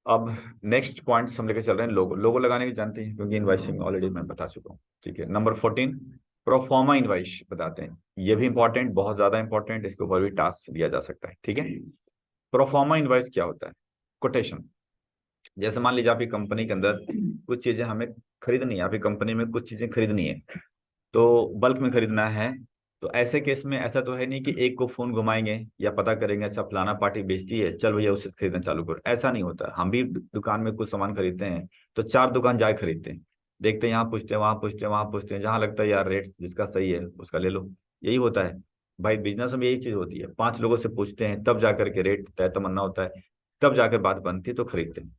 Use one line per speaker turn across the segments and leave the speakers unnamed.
अब next points हम लेकर चल रहे हैं। लोगो लोगो लगाने की जानते हैं, क्योंकि इनवाइसिंग ऑलरेडी मैं बता चुका हूँ। ठीक है, नंबर 14 प्रोफॉर्मा इनवाइस बताते हैं। ये भी इंपॉर्टेंट, बहुत ज्यादा इंपॉर्टेंट, इसके ऊपर भी टास्क दिया जा सकता है। ठीक है, प्रोफॉर्मा इनवाइस क्या होता है? कोटेशन। जैसे मान लीजिए आपकी कंपनी के अंदर कुछ चीजें हमें खरीदनी है, आपकी कंपनी में कुछ चीजें खरीदनी है, तो बल्क में खरीदना है। तो ऐसे केस में ऐसा तो है नहीं कि एक को फोन घुमाएंगे या पता करेंगे अच्छा फलाना पार्टी बेचती है, चल भैया उससे खरीदना चालू करो। ऐसा नहीं होता। हम भी दुकान में कुछ सामान खरीदते हैं तो 4 दुकान जाके खरीदते हैं, देखते हैं, यहाँ पूछते हैं, वहां पूछते हैं, वहां पूछते हैं, जहां लगता है यार रेट जिसका सही है उसका ले लो। यही होता है भाई, बिजनेस में यही चीज होती है। 5 लोगों से पूछते हैं तब जाकर के रेट तय तमन्ना होता है, तब जाकर बात बनती है तो खरीदते हैं।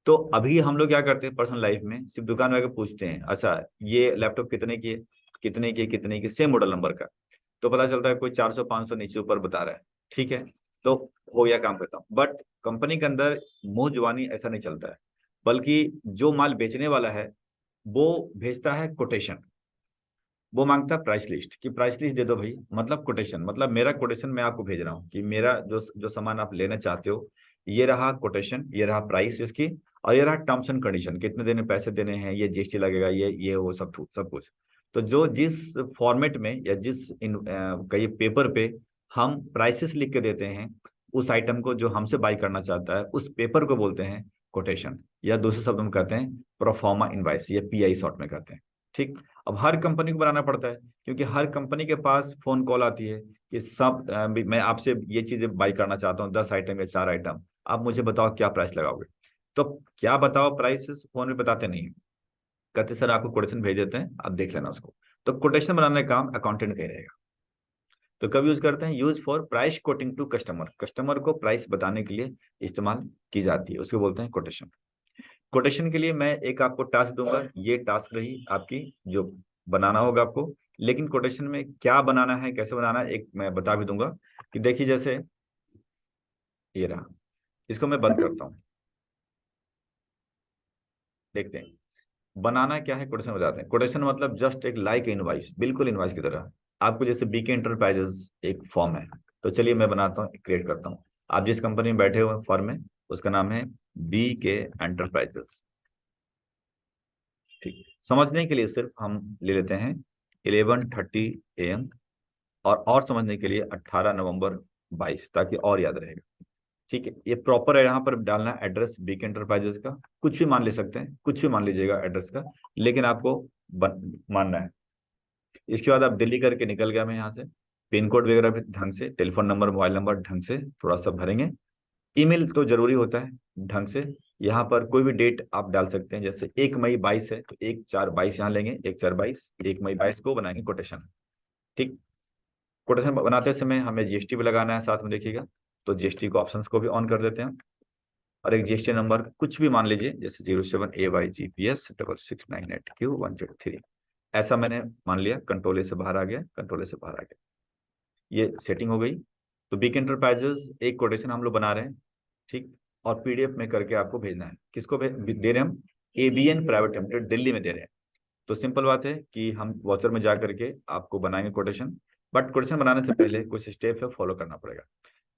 तो अभी हम लोग क्या करते हैं पर्सनल लाइफ में, सिर्फ दुकान में आके पूछते हैं अच्छा ये लैपटॉप कितने की है, कितने की, कितने की, सेम मॉडल नंबर का। तो पता चलता है कोई 400 500 नीचे ऊपर बता रहा है। ठीक है, तो हो गया काम खत्म। बट कंपनी के अंदर मुंह जुबानी ऐसा नहीं चलता है, बल्कि जो माल बेचने वाला है वो भेजता है कोटेशन। वो मांगता है प्राइस लिस्ट, कि प्राइस लिस्ट दे दो भाई, मतलब कोटेशन, मतलब मेरा कोटेशन मैं आपको भेज रहा हूँ कि मेरा जो जो सामान आप लेना चाहते हो, ये रहा कोटेशन, ये रहा प्राइस इसकी, और ये रहा टर्म्स एंड कंडीशन, कितने देने पैसे देने हैं, ये जीएसटी लगेगा, ये वो सब कुछ। तो जो जिस फॉर्मेट में या जिस कई पेपर पे हम प्राइसेस लिख के देते हैं उस आइटम को, जो हमसे बाई करना चाहता है उस पेपर को बोलते हैं कोटेशन, या दूसरे शब्द में कहते हैं प्रोफॉर्मा इनवाइस, या पीआई शॉर्ट में कहते हैं। ठीक। अब हर कंपनी को बनाना पड़ता है, क्योंकि हर कंपनी के पास फोन कॉल आती है कि सब मैं आपसे ये चीजें बाई करना चाहता हूँ, 10 आइटम या 4 आइटम, आप मुझे बताओ क्या प्राइस लगाओगे। तो क्या बताओ प्राइस फोन में बताते नहीं है, कहते सर आपको कोटेशन भेज देते हैं आप देख लेना उसको। तो कोटेशन बनाने का काम अकाउंटेंट का ही रहेगा। तो कब यूज करते हैं? Use for price quoting to customer, customer को प्राइस बताने के लिए इस्तेमाल की जाती है, उसको बोलते हैं कोटेशन। कोटेशन के लिए मैं एक आपको टास्क दूंगा, ये टास्क रही आपकी जो बनाना होगा आपको। लेकिन कोटेशन में क्या बनाना है, कैसे बनाना है, एक मैं बता भी दूंगा। कि देखिए जैसे ये रहा, इसको मैं बंद करता हूँ, देखते हैं बनाना क्या है। कोटेशन बताते हैं। कोटेशन मतलब जस्ट एक लाइक इनवाइस, बिल्कुल इनवाइस की तरह। आपको जैसे बीके इंटरप्राइजेस एक फॉर्म है, तो चलिए मैं बनाता हूँ, क्रिएट करता हूँ। आप जिस कंपनी में बैठे हुए फॉर्म में, उसका नाम है बी के एंटरप्राइजेस। ठीक, समझने के लिए सिर्फ हम ले लेते हैं 11:30 AM, और समझने के लिए 18 नवंबर 22, ताकि और याद रहेगा। ठीक है, ये प्रॉपर है, यहाँ पर डालना है एड्रेस बीके एंटरप्राइजेस का। कुछ भी मान ले सकते हैं, कुछ भी मान लीजिएगा एड्रेस का, लेकिन आपको मानना है। इसके बाद आप दिल्ली करके निकल गया मैं यहाँ से। पिन कोड वगैरह भी ढंग से, टेलीफोन नंबर, मोबाइल नंबर ढंग से थोड़ा सा भरेंगे। ईमेल तो जरूरी होता है ढंग से। यहाँ पर कोई भी डेट आप डाल सकते हैं, जैसे 1 मई 22 है तो 1/4/22 यहाँ लेंगे, 1/4/22, 1 मई 22 को बनाएंगे कोटेशन। ठीक। कोटेशन बनाते समय हमें जीएसटी भी लगाना है साथ में, देखिएगा। तो जीएसटी को ऑप्शंस को भी ऑन कर देते हैं, और एक जीएसटी नंबर कुछ भी मान लीजिए, जैसे 07AYGPS6698Q103, ऐसा मैंने मान लिया। कंट्रोल ए से बाहर आ गया, कंट्रोल ए से बाहर आ गया, ये सेटिंग हो गई। तो बिग एंटरप्राइजेस एक कोटेशन हम लोग बना रहे हैं। ठीक। और पीडीएफ में करके आपको भेजना है। किसको दे रहे हैं हम? एबीएन प्राइवेट लिमिटेड दिल्ली में दे रहे हैं। तो सिंपल बात है कि हम वाचर में जा करके आपको बनाएंगे कोटेशन। बट कोटेशन बनाने से पहले कुछ स्टेप है फॉलो करना पड़ेगा।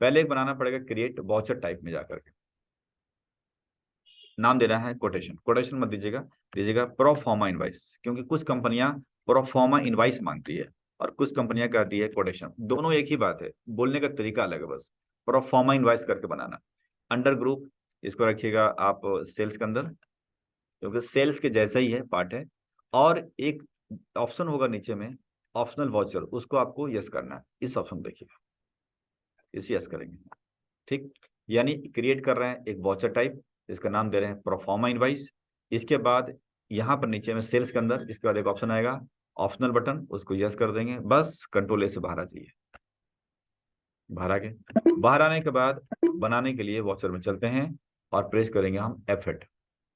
पहले एक बनाना पड़ेगा क्रिएट वाचर टाइप में जाकर के, नाम देना है कोटेशन। कोटेशन मत दीजिएगा, दीजिएगा प्रोफॉर्मा इनवाइस, क्योंकि कुछ कंपनियां प्रोफॉर्मा इनवाइस मांगती है और कुछ कंपनियां कहती है कोटेशन। दोनों एक ही बात है, बोलने का तरीका अलग है बस। प्रोफॉर्मा इनवाइस करके बनाना। अंडर ग्रुप इसको रखिएगा आप सेल्स के अंदर, क्योंकि सेल्स के जैसा ही है, पार्ट है। और एक ऑप्शन होगा नीचे में, ऑप्शनल वाउचर, उसको आपको यस करना है। इस ऑप्शन देखिएगा, इस यस करेंगे। ठीक। यानी क्रिएट कर रहे हैं एक वाउचर टाइप, इसका नाम दे रहे हैं प्रोफॉर्मा इनवाइस। इसके बाद यहाँ पर नीचे में सेल्स के अंदर इसके बाद एक ऑप्शन आएगा ऑप्शनल बटन, उसको यस कर देंगे। बस कंट्रोल ए से बाहर आ जाइए, बाहर आ गए। बाहर आने के बाद बनाने के लिए वाउचर में चलते हैं और प्रेस करेंगे हम F8।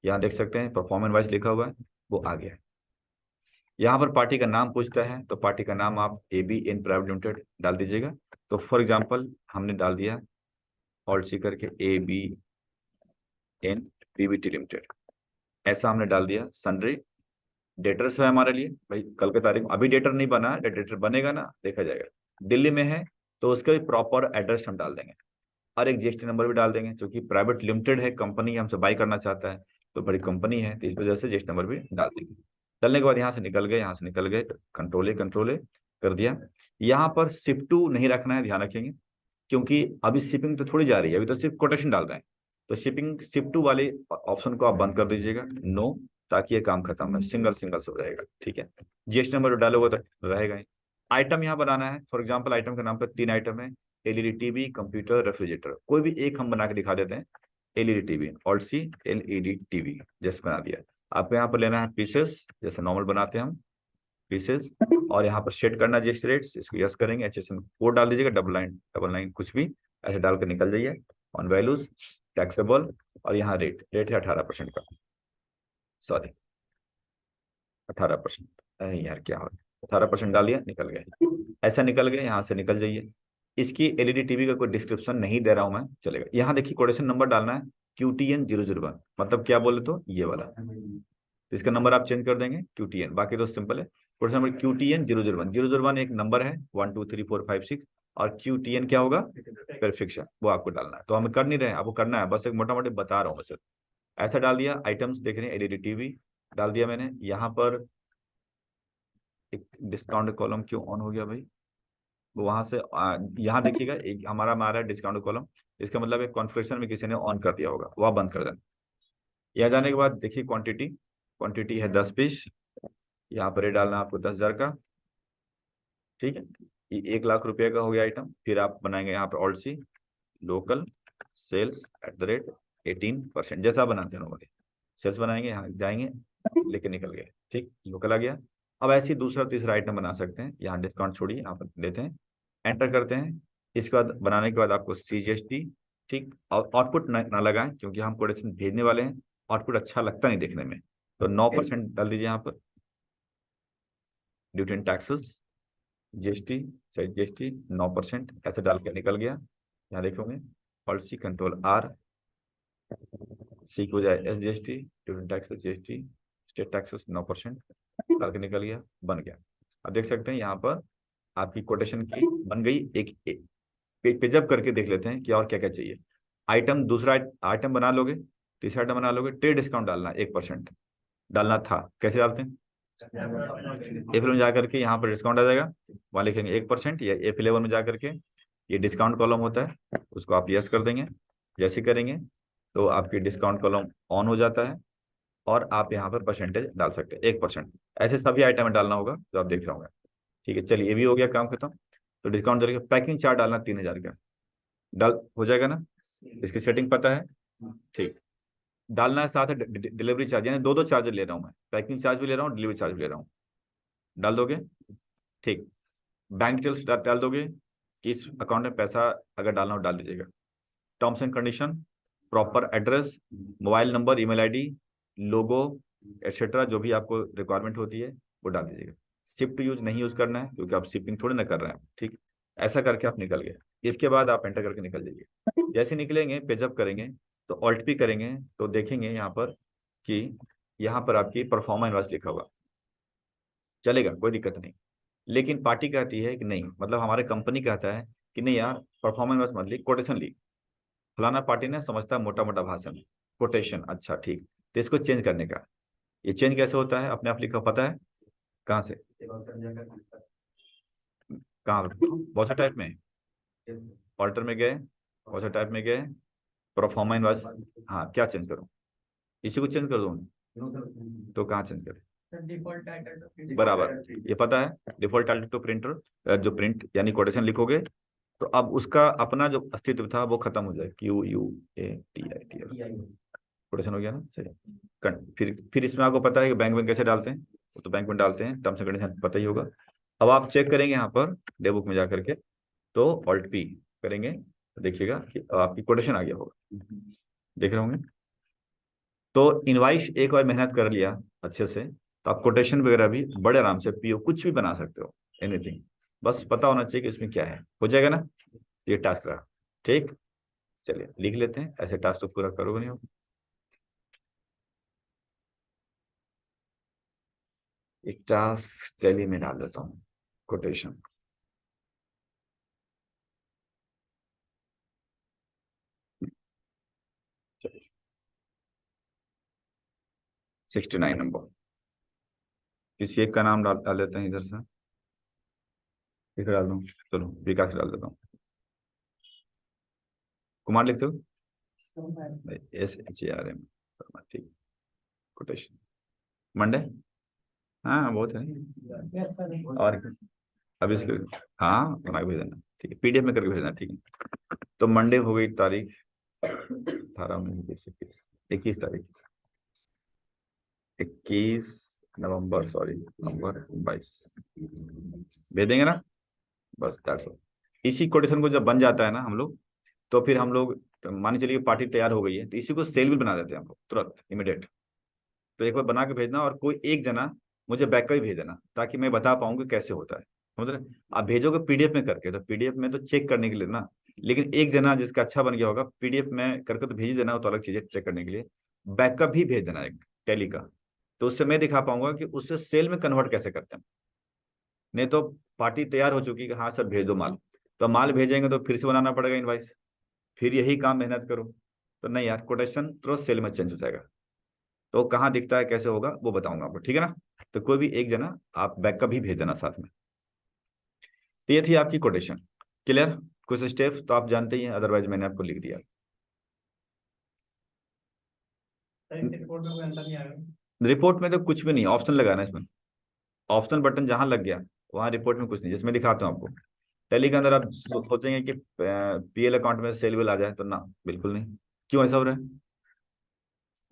यहाँ देख सकते हैं परफॉर्मेंस वाइज लिखा हुआ है, वो आ गया है। यहाँ पर पार्टी का नाम पूछता है, तो पार्टी का नाम आप ABN प्राइवेट लिमिटेड डाल दीजिएगा। तो फॉर एग्जांपल हमने डाल दिया ऑल्ट सी करके ABN PVT लिमिटेड, ऐसा हमने डाल दिया। सन्ड्री डेटर्स है हमारे लिए भाई, कल की तारीख, अभी डेटर नहीं बना, डेटर बनेगा ना देखा जाएगा। दिल्ली में है तो उसका भी प्रॉपर एड्रेस हम डाल देंगे। और एक जीएसटी नंबर भी डाल देंगे, क्योंकि प्राइवेट लिमिटेड है, कंपनी हमसे बाई करना चाहता है, तो बड़ी कंपनी है, तो इस वजह से जीएसटी नंबर भी डाल देंगे। डालने के बाद यहाँ से निकल गए, यहाँ से निकल गए, कंट्रोल ए कर दिया। यहाँ पर शिप टू नहीं रखना है, ध्यान रखेंगे, क्योंकि अभी शिपिंग तो थोड़ी जा रही है, अभी तो सिर्फ कोटेशन डाल रहे हैं। तो शिपिंग शिप टू वाले ऑप्शन को आप बंद कर दीजिएगा, नो, ताकि ये काम खत्म है, सिंगल सिंगल सब रहेगा, ठीक है। जीएसटी नंबर डालोगे तो रहेगा ही। आइटम यहाँ बनाना है, फॉर एग्जाम्पल आइटम के नाम पर 3 आइटम है, एलईडी टीवी, कंप्यूटर, रेफ्रिजरेटर, कोई भी एक हम बना के दिखा देते हैं। LED TV, alt C LED TV जैसे बना दिया। आपको यहाँ पर लेना है पीसेस, जैसे नॉर्मल बनाते हैं हम पीसेस, और यहाँ पर सेट करना जीएसटी रेट्स, इसको यस करेंगे, एचएसएन कोड डाल दीजिएगा, डबल नाइन कुछ भी ऐसे डाल कर निकल जाइए। ऑन वैल्यूज, टैक्सेबल, और यहाँ रेट रेट है 18% का, सॉरी 18%, अरे यार क्या हो, 18% डाल दिया, निकल गए, ऐसा निकल गए, यहाँ से निकल जाइए। इसकी एलईडी टीवी का कोई डिस्क्रिप्शन नहीं दे रहा हूं मैं, चलेगा। यहाँ देखिए कोटेशन नंबर डालना है QTN 001, मतलब क्या बोले तो ये वाला, तो इसका नंबर आप चेंज कर देंगे QTN, बाकी तो सिंपल है। कोटेशन नंबर QTN 001 एक नंबर है, 1 2 3 4 5 6, और QTN क्या होगा, प्रीफिक्स, वो आपको डालना है। तो हम कर नहीं रहे हैं, आपको करना है, बस एक मोटा मोटी बता रहा हूँ मैं सिर्फ। ऐसा डाल दिया, आइटम्स देख रहे हैं, एलईडी टीवी डाल दिया मैंने। यहाँ पर एक डिस्काउंट कॉलम क्यों ऑन हो गया भाई, वहां से यहाँ देखिएगा, एक हमारा आ रहा है डिस्काउंट कॉलम, इसका मतलब एक कॉन्फ़िगरेशन में किसी ने ऑन कर दिया होगा, वो आप बंद कर देना। यहाँ जाने के बाद देखिए क्वांटिटी, क्वांटिटी है 10 पीस, यहाँ पर ये डालना है आपको 10,000 का, ठीक है। ये 1 लाख रुपए का हो गया आइटम। फिर आप बनाएंगे यहाँ पर ऑल्ट सी लोकल सेल्स @18%, जैसा बनाते हैं नॉर्मली सेल्स बनाएंगे, यहाँ जाएंगे, लेके निकल गए, ठीक, लोकल आ गया। अब ऐसे ही दूसरा तीसरा आइटम बना सकते हैं, यहाँ डिस्काउंट छोड़िए, यहाँ पर लेते हैं, एंटर करते हैं। इसके बाद बनाने के बाद आपको CGST, ठीक, और आउटपुट ना लगाएं, क्योंकि हम कोटेशन भेजने वाले हैं, आउटपुट अच्छा लगता नहीं देखने में, तो 9% डाल दीजिए यहाँ पर, duty and taxes, GST, GST 9%, ऐसे डाल के निकल गया। यहाँ देखोगे पॉलिसी कंट्रोल R, सी की बजाय SGST, duty taxes GST, state taxes 9%, डाल के निकल गया, बन गया। अब देख सकते हैं यहाँ पर आपकी कोटेशन की बन गई। एक पेज पे जब करके देख लेते हैं कि और क्या क्या चाहिए। आइटम, दूसरा आइटम बना लोगे, तीसरा आइटम बना लोगे, ट्रेड डिस्काउंट डालना 1% डालना था, कैसे डालते हैं, F11 में जा करके यहाँ पर डिस्काउंट आ जाएगा, वहाँ लिखेंगे 1%, या F11 में जा करके ये डिस्काउंट कॉलम होता है, उसको आप यस कर देंगे। जैसे करेंगे तो आपकी डिस्काउंट कॉलम ऑन हो जाता है, और आप यहाँ पर परसेंटेज डाल सकते हैं 1%, ऐसे सभी आइटम में डालना होगा जो आप देख रहे होंगे। ठीक है, चलिए ये भी हो गया काम खत्म। तो डिस्काउंट जरिए पैकिंग चार्ज डालना 3,000 का, डाल हो जाएगा ना, इसकी सेटिंग पता है, ठीक। डालना है साथ है डिलीवरी चार्ज, यानी दो दो चार्ज ले रहा हूँ मैं, पैकिंग चार्ज भी ले रहा हूँ, डिलीवरी चार्ज भी ले रहा हूँ, डाल दोगे, ठीक। बैंक डिटेल्स डाल दोगे कि इस अकाउंट में पैसा अगर डालना हो डाल दीजिएगा। Terms and condition, proper address, mobile number, email ID, logo, etcetera, जो भी आपको रिक्वायरमेंट होती है वो डाल दीजिएगा। शिफ्ट यूज नहीं यूज करना है, क्योंकि आप शिपिंग थोड़ी ना कर रहे हैं, ठीक। ऐसा करके आप निकल गए, इसके बाद आप एंटर करके निकल जाइए। जैसे निकलेंगे, पेजअप करेंगे, तो ऑल्ट पी करेंगे, तो देखेंगे यहाँ पर कि यहाँ पर आपकी परफॉर्मा इनवॉइस लिखा हुआ, चलेगा, कोई दिक्कत नहीं। लेकिन पार्टी कहती है कि नहीं, मतलब हमारे कंपनी कहता है कि नहीं यार, परफॉर्मेंस मत लिख, कोटेशन लिख। फलाना पार्टी ने समझता है मोटा मोटा भाषण, कोटेशन, अच्छा ठीक, तो इसको चेंज करने का, ये चेंज कैसे होता है, अपने आप लिखा पता है कहाँ से, कहाँ, बहुत सा टाइप में, ऑल्टर में गए, बहुत सा टाइप में गए, परफॉर्मा इनवॉइस, हाँ, क्या चेंज करूँ, इसी को चेंज कर दूँ, तो कहाँ चेंज करें, बराबर, ये पता है, डिफॉल्ट टाइटल टू प्रिंटर, जो प्रिंट यानी कोटेशन लिखोगे, तो अब उसका अपना जो अस्तित्व था वो खत्म हो जाए, QUATITL, कोटेशन हो गया ना, सही। फिर इसमें आपको पता है कि बैंक में कैसे डालते हैं, वो तो बैंक में डालते हैं, टर्म्स एंड कंडीशन पता ही होगा। अब आप चेक करेंगे यहाँ पर डे बुक में जा करके, तो ऑल्ट पी करेंगे, तो देखिएगा कि आपकी कोटेशन आ गया होगा, देख रहे होंगे। तो इनवाइस एक बार मेहनत कर लिया अच्छे से, तो आप कोटेशन वगैरह भी बड़े आराम से, पीओ कुछ भी बना सकते हो, एनीथिंग, बस पता होना चाहिए कि इसमें क्या है, हो जाएगा ना, ये टास्क रहा, ठीक। चलिए लिख लेते हैं, ऐसे टास्क तो पूरा करोगे नहीं हो। एक टास्क टैली में डाल देता हूँ, कोटेशन, चलिए 69 नंबर, किसी एक का नाम डाल डाल देते हैं इधर से, इधर डाल दूँ, चलो विकास डाल देता हूँ। कुमार लिखते हो, SHARM शर्मा, ठीक। कोटेशन मंडे, हाँ बहुत है। और क्या? अब इसके, हाँ बना के भेज देना, ठीक है, PDF में करके भेजना, ठीक है। तो मंडे हो गई तारीख 18, 19, 20, 21 तारीख, 21 नवंबर, सॉरी नवंबर 22 भेज देंगे ना, बस दैट्स ऑल। इसी कोटेशन को जब बन जाता है ना हम लोग, तो फिर हम लोग मान के चलिए पार्टी तैयार हो गई है, तो इसी को सेल भी बना देते हैं हम लोग तुरंत इमीडिएट। तो एक बार बना के भेजना, और कोई एक जना मुझे बैकअप भी भेज देना, ताकि मैं बता पाऊँ कि कैसे होता है, समझ रहे? आप भेजोगे PDF में करके, तो PDF में तो चेक करने के लिए ना, लेकिन एक जना जिसका अच्छा बन गया होगा PDF में करके तो भेज ही देना, वो तो अलग चीज़ है चेक करने के लिए। बैकअप भी भेज देना एक टैली का, तो उससे मैं दिखा पाऊंगा कि उससे सेल में कन्वर्ट कैसे करते हैं। नहीं तो पार्टी तैयार हो चुकी कि हाँ सर भेज दो माल, तो माल भेजेंगे तो फिर से बनाना पड़ेगा इनवाइस, फिर यही काम मेहनत करो। तो नहीं यार, कोटेशन तुरंत सेल में चेंज हो जाएगा। तो कहाँ दिखता है कैसे होगा वो बताऊंगा आपको, ठीक है ना? तो कोई भी एक जना आप बैकअप भी भेज देना साथ में। तो ये थी आपकी कोटेशन, क्लियर? कुछ स्टेप तो आप जानते ही हैं, अदरवाइज मैंने आपको लिख दिया। रिपोर्ट में तो कुछ भी नहीं, ऑप्शन लगाना है इसमें, ऑप्शन बटन जहां लग गया वहां रिपोर्ट में कुछ नहीं, जिसमें दिखाता हूँ आपको। टैली के अंदर आप सोचेंगे कि PL अकाउंट में सेल बिल आ जाए, तो ना, बिल्कुल नहीं। क्यों ऐसा हो रहा है?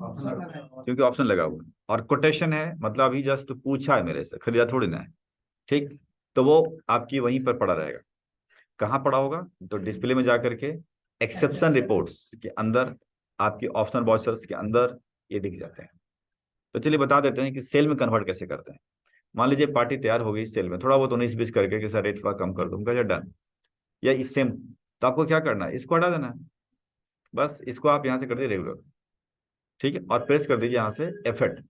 क्योंकि ऑप्शन लगा हुआ है, और कोटेशन है, मतलब अभी जस्ट पूछा है मेरे से, खरीदा थोड़ी ना है, ठीक? तो वो आपकी वहीं पर पड़ा रहेगा। कहाँ पड़ा होगा? तो डिस्प्ले में जाकर के एक्सेप्शन रिपोर्ट्स के अंदर, आपकी ऑप्शनल वाउचर्स के अंदर ये दिख जाते हैं। तो चलिए बता देते हैं कि सेल में कन्वर्ट कैसे करते हैं। मान लीजिए पार्टी तैयार हो गई सेल में, थोड़ा बहुत 19-20 करके कि सर रेट थोड़ा कम कर दूँ, कैसे डन, या इस सेम। तो आपको क्या करना है, इसको हटा देना है, बस इसको आप यहाँ से कर दीजिए रेगुलर, ठीक है, और प्रेस कर दीजिए यहाँ से F8,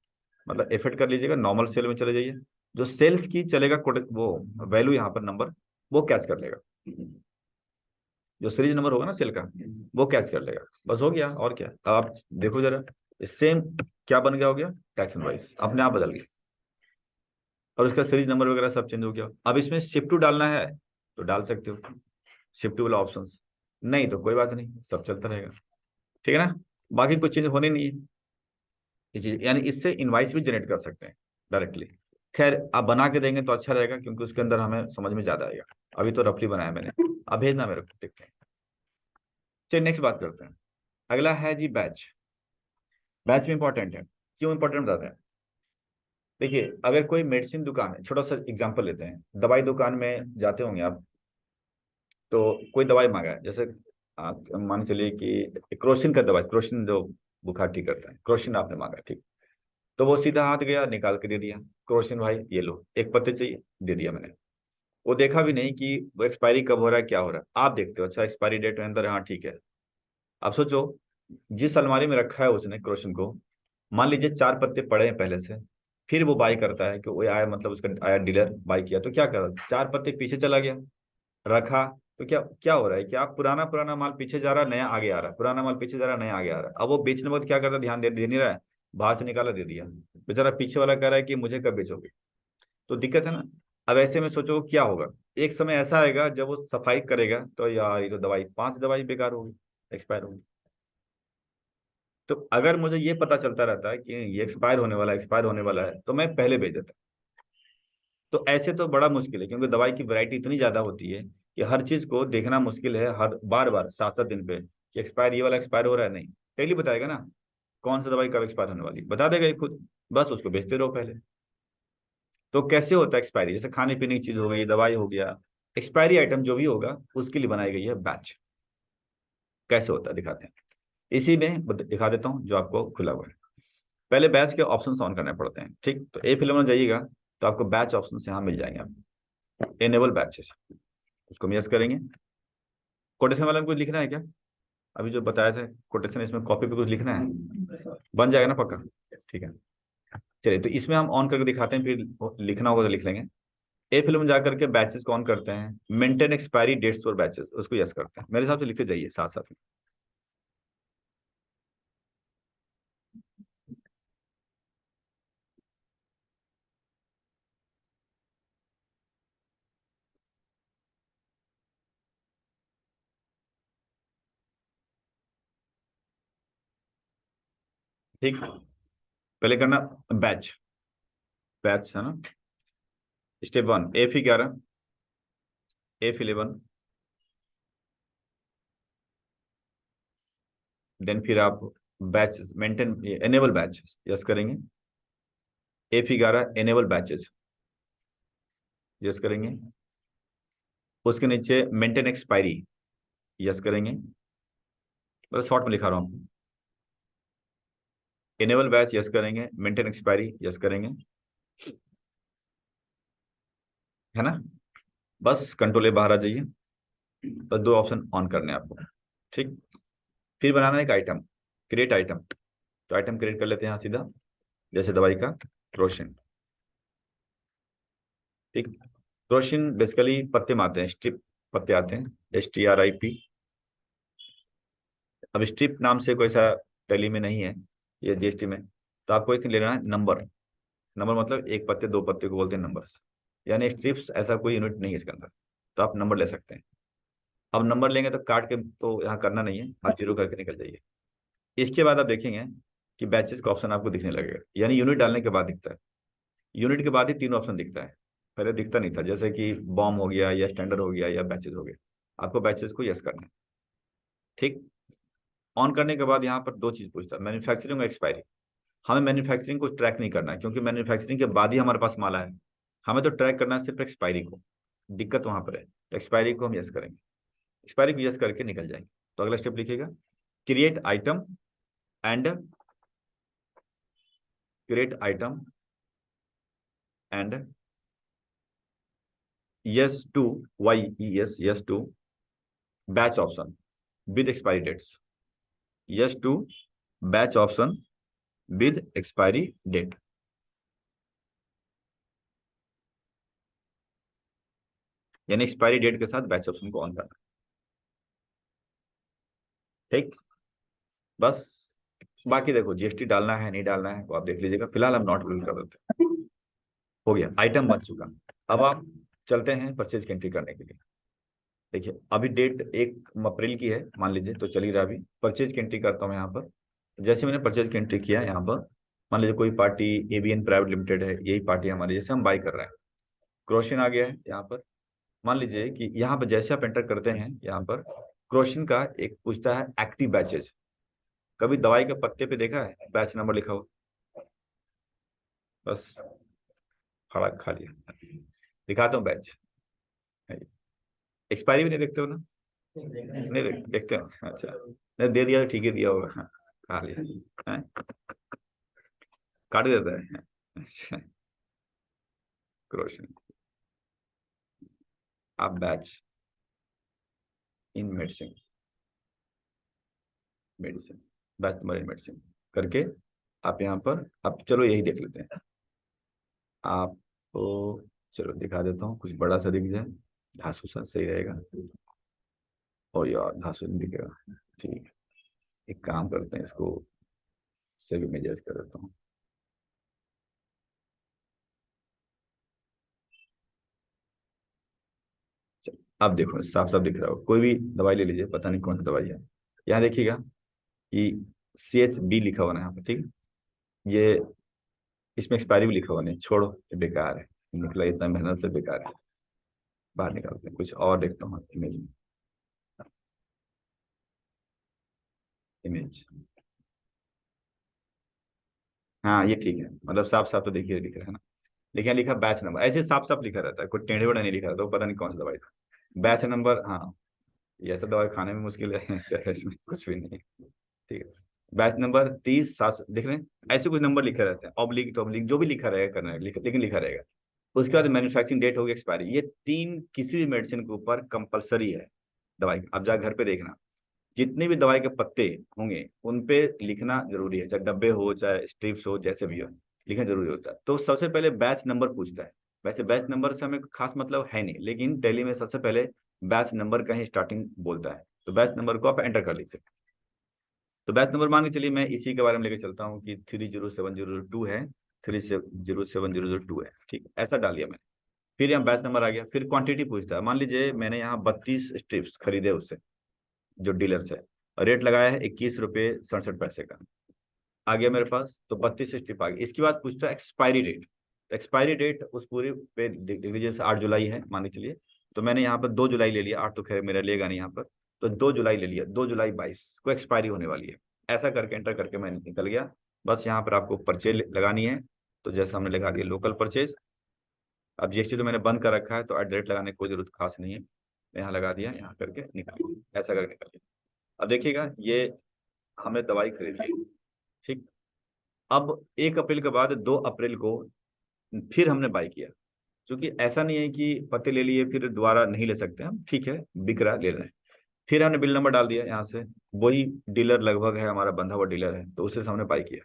मतलब F8 कर लीजिएगा, नॉर्मल सेल में चले जाइए, जो सेल्स की चलेगा वो वैल्यू यहाँ पर नंबर वो कैच कर लेगा, जो सीरीज नंबर होगा ना सेल का, वो कैच कर लेगा, बस हो गया। और क्या, अब आप देखो जरा, सेम क्या बन गया, हो गया टैक्स वाइज अपने आप बदल गया, और उसका सीरीज नंबर वगैरह सब चेंज हो गया। अब इसमें शिफ्ट टू डालना है तो डाल सकते हो, शिफ्ट टू वाला ऑप्शन, नहीं तो कोई बात नहीं, सब चलता रहेगा, ठीक है ना? बाकी कुछ चेंज होने नहीं है ये चीज, यानी इससे इनवाइस भी जनरेट कर सकते हैं डायरेक्टली। खैर आप बना के देंगे तो अच्छा रहेगा, क्योंकि उसके अंदर हमें समझ में ज्यादा आएगा। अभी तो रफली बनाया मैंने, अब भेजना मेरे को, ठीक है? चलिए नेक्स्ट बात करते हैं। अगला है जी बैच। बैच में इंपॉर्टेंट है, क्यों इंपॉर्टेंट बताते हैं। देखिए अगर कोई मेडिसिन दुकान है, छोटा सा एग्जांपल लेते हैं, दवाई दुकान में जाते होंगे आप, तो कोई दवाई मांगा है, जैसे आप मान के चलिए कि क्रोसिन का दवाई, क्रोसिन जो बुखार ठीक करता है, क्रोसिन आपने मांगा, ठीक। तो वो सीधा हाथ गया निकाल के दे दिया, क्रोसिन भाई ये लो, एक पत्ते चाहिए, दे दिया मैंने। वो देखा भी नहीं कि वो एक्सपायरी कब हो रहा है, क्या हो रहा है, आप देखते हो अच्छा एक्सपायरी डेट में अंदर है, हाँ ठीक है। अब सोचो, जिस अलमारी में रखा है उसने क्रोसिन को, मान लीजिए 4 पत्ते पड़े हैं पहले से, फिर वो बाई करता है कि वो आया, मतलब उसका आया डीलर बाई किया, तो क्या कर, 4 पत्ते पीछे चला गया, रखा। तो क्या क्या हो रहा है कि आप पुराना पुराना माल पीछे जा रहा है, नया आगे आ रहा है, पुराना माल पीछे जा रहा है, नया आगे आ रहा है। अब वो बेचने वक्त क्या करता है, ध्यान दे नहीं रहा है, बाहर से निकाला दे दिया, बेचारा पीछे वाला कह रहा है कि मुझे कब बेचोगे। तो दिक्कत है ना। अब ऐसे में सोचो क्या होगा, एक समय ऐसा आएगा जब वो सफाई करेगा तो यार ये तो दवाई 5 दवाई बेकार होगी, एक्सपायर होगी। तो अगर मुझे ये पता चलता रहता है कि ये एक्सपायर होने वाला है, एक्सपायर होने वाला है, तो मैं पहले भेज देता। तो ऐसे तो बड़ा मुश्किल है, क्योंकि दवाई की वैरायटी इतनी ज्यादा होती है कि हर चीज को देखना मुश्किल है, हर बार बार 7-7 दिन पे कि एक्सपायर, ये वाला एक्सपायर हो रहा है, नहीं डेली बताएगा ना कौन सा दवाई कब एक्सपायर होने वाली, बता देगा ये खुद, बस उसको बेचते रहो पहले। तो कैसे होता है एक्सपायरी, जैसे खाने पीने की चीज हो गई, दवाई हो गया, एक्सपायरी आइटम जो भी होगा उसके लिए बनाई गई है बैच। कैसे होता है दिखाते हैं, इसी में दिखा देता हूँ जो आपको खुला हुआ है। पहले बैच के ऑप्शन ऑन करने पड़ते हैं, ठीक? तो ए फिल्म में जाइएगा, तो आपको बैच ऑप्शन यहाँ मिल जाएंगे, आप एनेबल बैचेस, उसको हम यस करेंगे। कोटेशन वाला में कुछ लिखना है क्या? अभी जो बताया था कोटेशन, इसमें कॉपी पे कुछ लिखना है, बन जाएगा ना पक्का? ठीक है, चलिए तो इसमें हम ऑन करके दिखाते हैं, फिर लिखना होगा तो लिख लेंगे। ए फिल्म में जाकर के बैचेस को ऑन करते हैं, maintain expiry dates for batches, उसको यस करते हैं, मेरे हिसाब से लिखते जाइए साथ साथ में। ठीक, पहले करना बैच, बैच है ना। Step one, F11, F11, then फिर आप batch maintain enable batch yes करेंगे। F11 एनेबल बैचेस यस करेंगे। उसके नीचे मेंटेन एक्सपायरी यस करेंगे, मतलब शॉर्ट में लिखा रहा हूँ। एनेबल बैच यस करेंगे, मेंटेन एक्सपायरी यस करेंगे, है ना। बस कंट्रोल ए बाहर आ जाइए, बस दो ऑप्शन ऑन करने हैं आपको। ठीक, फिर बनाना है एक आइटम, क्रिएट आइटम। तो आइटम क्रिएट कर लेते हैं यहाँ सीधा, जैसे दवाई का क्रोशिन। ठीक, क्रोशिन बेसिकली पत्ते में आते हैं, स्ट्रिप पत्ते आते हैं, STRIP। अब स्ट्रिप नाम से कोई सा टैली में नहीं है, ये GST में। तो आपको एक लेना है नंबर। नंबर मतलब एक पत्ते दो पत्ते को बोलते हैं नंबर्स, यानी स्ट्रिप्स ऐसा कोई यूनिट नहीं है इसके अंदर। तो आप नंबर ले सकते हैं। अब नंबर लेंगे तो काट के तो यहाँ करना नहीं है, आप जीरो करके निकल जाइए। इसके बाद आप देखेंगे कि बैचेस का ऑप्शन आपको दिखने लगेगा, यानी यूनिट डालने के बाद दिखता है। यूनिट के बाद ही तीन ऑप्शन दिखता है, पहले दिखता नहीं था, जैसे कि बॉम हो गया या स्टैंडर्ड हो गया या बैचेस हो गया। आपको बैचेस को यस करना है। ठीक, ऑन करने के बाद यहाँ पर दो चीज पूछता है, मैन्युफैक्चरिंग और एक्सपायरी। हमें मैन्युफैक्चरिंग को ट्रैक नहीं करना है, क्योंकि मैन्युफैक्चरिंग के बाद ही हमारे पास माल है। हमें तो ट्रैक करना है सिर्फ एक्सपायरी को, दिक्कत वहां पर है। तो एक्सपायरी को हम यस करेंगे, एक्सपायरी को यस करके निकल जाएंगे। तो अगला स्टेप लिखिएगा, create item and create item and yes to YES yes to batch option with expiry dates, yes to batch option with expiry date. यानी एक्सपायरी डेट के साथ बैच ऑप्शन को ऑन करना। ठीक, बस बाकी देखो GST डालना है नहीं डालना है वो आप देख लीजिएगा, फिलहाल हम नॉट विल कर देते हैं। हो गया, आइटम बन चुका। अब आप चलते हैं परचेज की एंट्री करने के लिए। देखिए अभी डेट 1 अप्रैल की है मान लीजिए, तो चलिए रहा, अभी परचेज की एंट्री करता हूँ यहाँ पर। जैसे मैंने परचेज की एंट्री किया यहाँ पर, मान लीजिए कोई पार्टी ABN प्राइवेट लिमिटेड है, यही पार्टी हमारी, जैसे हम बाई कर रहे हैं। क्रोशिन आ गया है यहाँ पर। मान लीजिए कि यहाँ पर जैसे आप एंटर करते हैं यहाँ पर, क्रोशिन का एक पूछता है एक्टिव बैचेज। कभी दवाई के पत्ते पे देखा है बैच नंबर लिखा हो? बस खड़ा खा लिया, दिखाता हूँ बैच। एक्सपायरी भी नहीं देखते हो ना? नहीं देखते हो, अच्छा। नहीं दे दिया तो ठीक है, दिया होगा, हाँ, खा लिया, हैं? काट देता है, अच्छा। क्रोशन, आप batch in medicine, medicine batch number in medicine करके आप यहाँ पर, अब चलो यही देख लेते हैं आपको। चलो दिखा देता हूँ, कुछ बड़ा सा दिख जाए, धासु सा सही रहेगा। ओ यार धासु नहीं दिखेगा, ठीक है। एक काम करते हैं, इसको से भी मैं जज कर देता हूँ। चलो, अब देखो साफ साफ दिख रहा हो, कोई भी दवाई ले लीजिए, पता नहीं कौन सी दवाई है। यहाँ देखिएगा कि CHB लिखा हुआ है यहाँ पर, ठीक है। ये इसमें एक्सपायरी भी लिखा हुआ नहीं, छोड़ो ये बेकार है, निकला इतना मेहनत से बेकार है। बाहर निकालते हैं, कुछ और देखता हूँ इमेज में। इमेज, हाँ ये ठीक है, मतलब साफ साफ तो देखिए लिख रहा है ना। लेकिन यहाँ लिखा बैच नंबर, ऐसे साफ साफ लिखा रहता है, कोई टेढ़े बड़ा नहीं लिखा रहता, वो पता नहीं कौन सा दवाई था। बैच नंबर, हाँ। ये ऐसा दवाई खाने में मुश्किल है क्या है इसमें, कुछ भी नहीं। ठीक है, बैच नंबर 30 7 देख रहे हैं, ऐसे कुछ नंबर लिखे रहते हैं, ऑब्लिक तो ऑब्लिक जो भी लिखा रहेगा करना है, लेकिन लिखा रहेगा। उसके बाद मैन्युफैक्चरिंग डेट होगी, एक्सपायरी, ये तीन किसी भी मेडिसिन के ऊपर कंपलसरी है। दवाई अब जा घर पे देखना, जितने भी दवाई के पत्ते होंगे उन पे लिखना जरूरी है, चाहे डब्बे हो चाहे स्ट्रिप्स हो, जैसे भी हो लिखना जरूरी होता है। तो सबसे पहले बैच नंबर पूछता है। वैसे बैच नंबर से हमें खास मतलब है नहीं, लेकिन टैली में सबसे पहले बैच नंबर का ही स्टार्टिंग बोलता है। तो बैच नंबर को आप एंटर कर लीजिए। तो बैच नंबर मान के चलिए, मैं इसी के बारे में लेकर चलता हूँ कि 307002 है, 307002 है, ठीक है, ऐसा डाल दिया मैंने। फिर यहाँ बैच नंबर आ गया, फिर क्वांटिटी पूछता है। मान लीजिए मैंने यहाँ 32 स्ट्रिप्स खरीदे उससे, जो डीलर से, रेट लगाया है 21 रुपये 67 पैसे का। आ गया मेरे पास, तो 32 स्ट्रिप आ गई। इसके बाद पूछता है एक्सपायरी डेट। एक्सपायरी डेट उस पूरे पे देख लीजिए, जैसे 8 जुलाई है मान के चलिए, तो मैंने यहाँ पर 2 जुलाई ले लिया, 8 तो खैर मेरा लेगा नहीं यहाँ पर, तो 2 जुलाई ले लिया, 2 जुलाई 22 को एक्सपायरी होने वाली है। ऐसा करके एंटर करके मैं निकल गया। बस यहाँ पर आपको परचेज लगानी है, तो जैसे हमने लगा दिया लोकल परचेज। अब जीएसटी तो मैंने बंद कर रखा है, तो एट द रेट लगाने की कोई जरूरत खास नहीं है, यहाँ लगा दिया, यहाँ करके निकल गया, ऐसा करके निकल गया। अब देखिएगा, ये हमने दवाई खरीदी, ठीक। अब 1 अप्रैल के बाद 2 अप्रैल को फिर हमने बाई किया, क्योंकि ऐसा नहीं है कि पत्ते ले लिए फिर दोबारा नहीं ले सकते हम, ठीक है, बिक रहा है, ले रहे हैं। फिर हमने बिल नंबर डाल दिया यहाँ से, वही डीलर लगभग है हमारा, बंधा हुआ डीलर है, तो उससे हमने बाई किया।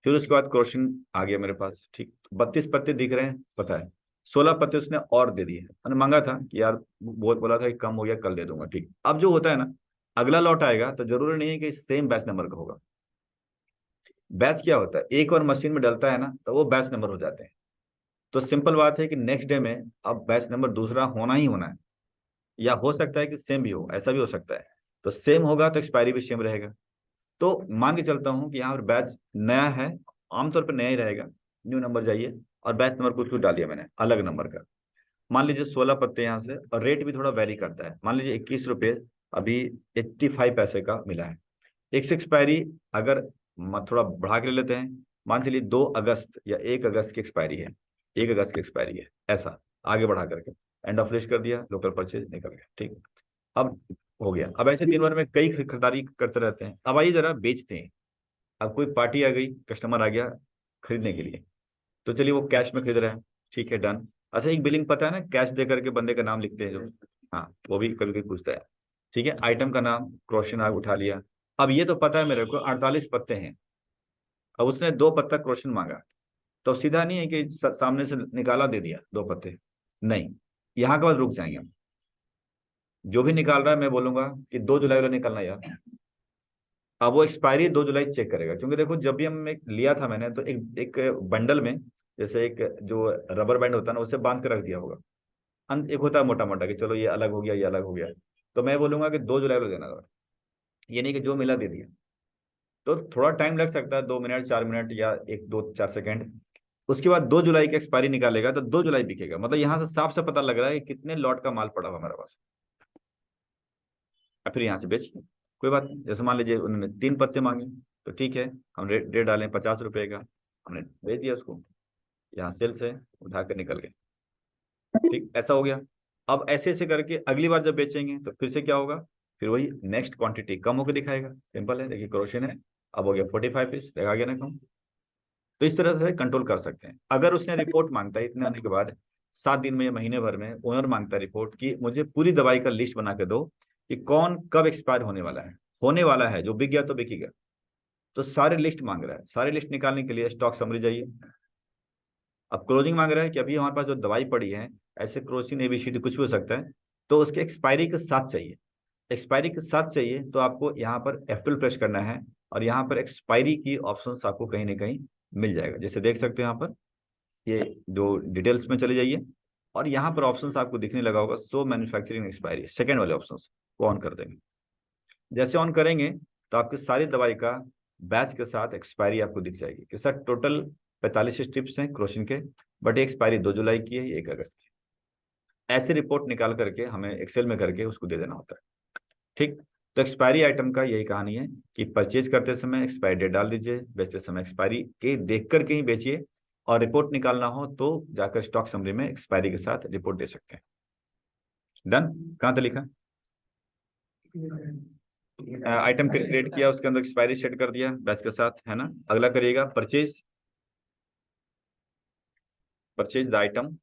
फिर उसके बाद क्वेश्चन आ गया मेरे पास, ठीक, 32 पत्ते दिख रहे हैं, पता है, 16 पत्ते उसने और दे दिए। मैंने मांगा था कि यार, बहुत बोला था कि कम हो गया, कल दे दूंगा, ठीक। अब जो होता है ना, अगला लॉट आएगा तो जरूरी नहीं है कि सेम बैच नंबर का होगा। बैच क्या होता है, एक बार मशीन में डलता है ना, तो वो बैच नंबर हो जाते हैं। तो सिंपल बात है कि नेक्स्ट डे में अब बैच नंबर दूसरा होना ही होना है, या हो सकता है कि सेम भी हो, ऐसा भी हो सकता है। तो सेम होगा तो एक्सपायरी भी सेम रहेगा। तो मान के चलता हूँ कि यहाँ पर बैच नया है, आमतौर पर नया ही रहेगा, न्यू नंबर जाइए, और बैच नंबर कुछ कुछ डालिए मैंने अलग नंबर का। मान लीजिए 16 पत्ते यहाँ से, और रेट भी थोड़ा वेरी करता है, मान लीजिए 21 रुपये अभी 85 पैसे का मिला है। एक एक्सपायरी अगर थोड़ा बढ़ा के ले लेते हैं, मान चलिए 2 अगस्त या 1 अगस्त की एक्सपायरी है, 1 अगस्त की एक्सपायरी है, ऐसा आगे बढ़ा करके एंड ऑफ लिस्ट कर दिया, लोकल परचेज निकल गया, ठीक। अब हो गया। अब ऐसे दिन भर में कई खरीदारी करते रहते हैं। अब आइए जरा बेचते हैं। अब कोई पार्टी आ गई, कस्टमर आ गया खरीदने के लिए, तो चलिए वो कैश में खरीद रहा है, ठीक है, डन। अच्छा, एक बिलिंग पता है ना, कैश दे करके बंदे का नाम लिखते हैं जो, हाँ, वो भी कभी कभी पूछता है, ठीक है। आइटम का नाम क्रोशन आग उठा लिया। अब ये तो पता है मेरे को 48 पत्ते हैं। अब उसने 2 पत्ता क्रोशन मांगा, तो सीधा नहीं है कि सामने से निकाला दे दिया 2 पत्ते, नहीं, यहाँ के बाद रुक जाएंगे हम। जो भी निकाल रहा है मैं बोलूंगा कि 2 जुलाई वाला निकलना यार। अब वो एक्सपायरी 2 जुलाई चेक करेगा, क्योंकि देखो जब भी हम एक लिया था मैंने, तो एक एक बंडल में, जैसे एक जो रबर बैंड होता है ना, उससे बांध के रख दिया होगा। एक होता है मोटा मोटा कि चलो ये अलग हो गया, ये अलग हो गया, तो मैं बोलूंगा कि 2 जुलाई को देना था। ये नहीं कि जो मिला दे दिया। तो थोड़ा टाइम लग सकता है, 2 मिनट 4 मिनट या 1 2 4 सेकेंड। उसके बाद 2 जुलाई की एक्सपायरी निकालेगा, तो 2 जुलाई बिकेगा, मतलब यहाँ से साफ से पता लग रहा है कि कितने लॉट का माल पड़ा हुआ हमारे पास। और फिर यहाँ से बेच, कोई बात नहीं। जैसे मान लीजिए उन्होंने 3 पत्ते मांगे, तो ठीक है, हम रेट रेट डालें 50 रुपए का, हमने बेच दिया उसको, यहाँ सेल से उठा कर निकल गए, ठीक, ऐसा हो गया। अब ऐसे ऐसे करके अगली बार जब बेचेंगे तो फिर से क्या होगा, फिर वही नेक्स्ट क्वांटिटी कम होकर दिखाएगा, सिंपल है, देखिए क्रोशन है, अब हो गया 45 पीस, देखा गया ना कम। तो इस तरह से कंट्रोल कर सकते हैं। अगर उसने रिपोर्ट मांगता है इतने आने के बाद, 7 दिन में या महीने भर में ओनर मांगता है रिपोर्ट कि मुझे पूरी दवाई का लिस्ट बना के दो कि कौन कब एक्सपायर होने वाला है, होने वाला है, जो बिक गया तो बिकेगा, तो सारे लिस्ट मांग रहा है। सारे लिस्ट निकालने के लिए स्टॉक समरी जाइए। अब क्लोजिंग मांग रहा है कि अभी हमारे पास जो दवाई पड़ी है, ऐसे क्रोसिन एबीसीडी कुछ भी हो सकता है, तो उसके एक्सपायरी के साथ चाहिए। एक्सपायरी के साथ चाहिए तो आपको यहाँ पर F12 प्रेस करना है, और यहाँ पर एक्सपायरी की ऑप्शंस आपको कहीं ना कहीं मिल जाएगा, जैसे देख सकते हो यहाँ पर, ये जो डिटेल्स में चले जाइए, और यहाँ पर ऑप्शंस आपको दिखने लगा होगा, सो मैन्युफैक्चरिंग एक्सपायरी, सेकंड वाले ऑप्शंस को ऑन कर देंगे। जैसे ऑन करेंगे तो आपकी सारी दवाई का बैच के साथ एक्सपायरी आपको दिख जाएगी कि सर टोटल 45 स्ट्रिप्स हैं क्रोसिन के, बट एक्सपायरी 2 जुलाई की है, 1 अगस्त की। ऐसी रिपोर्ट निकाल करके हमें एक्सेल में करके उसको दे देना होता है, ठीक। तो एक्सपायरी आइटम का यही कहानी है कि परचेज करते समय एक्सपायरी डेट डाल दीजिए, बेचते समय एक्सपायरी के देख करके ही बेचिए, और रिपोर्ट निकालना हो तो जाकर स्टॉक समरी में एक्सपायरी के साथ रिपोर्ट दे सकते हैं। डन, कहाँ था लिखा, आइटम क्रिएट किया, उसके अंदर एक्सपायरी सेट कर दिया बैच के साथ, है ना। अगला करिएगा purchase, purchase the item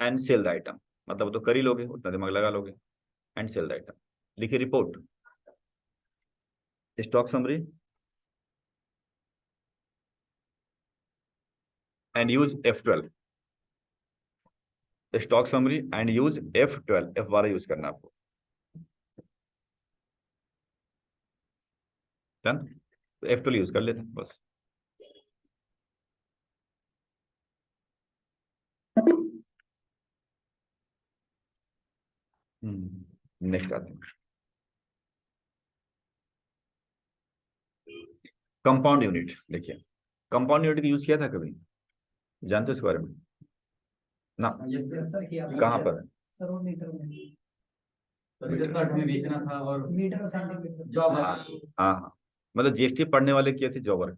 and sell the item, मतलब वो तो कर ही लोगे, उतना दिमाग लगा लोगे। एंड सेल द आइटम, लिखिए report, stock summary and use F12, stock summary and use F12, F12 use करना आपको। डन, तो F12 यूज कर लेते हैं बस। नेक्स्ट आते हैं। कंपाउंड यूनिट, देखिए कंपाउंड यूनिट का यूज किया था कभी, जानते हो इसके बारे में ना?
यस सर किया था।
कहाँ पर?
सर वो मीटर में, तो मीटर में बेचना था और मीटर सेंटीमीटर जॉब।
हाँ हाँ हाँ, मतलब जीएसटी पढ़ने वाले किए थे जॉब वर्क,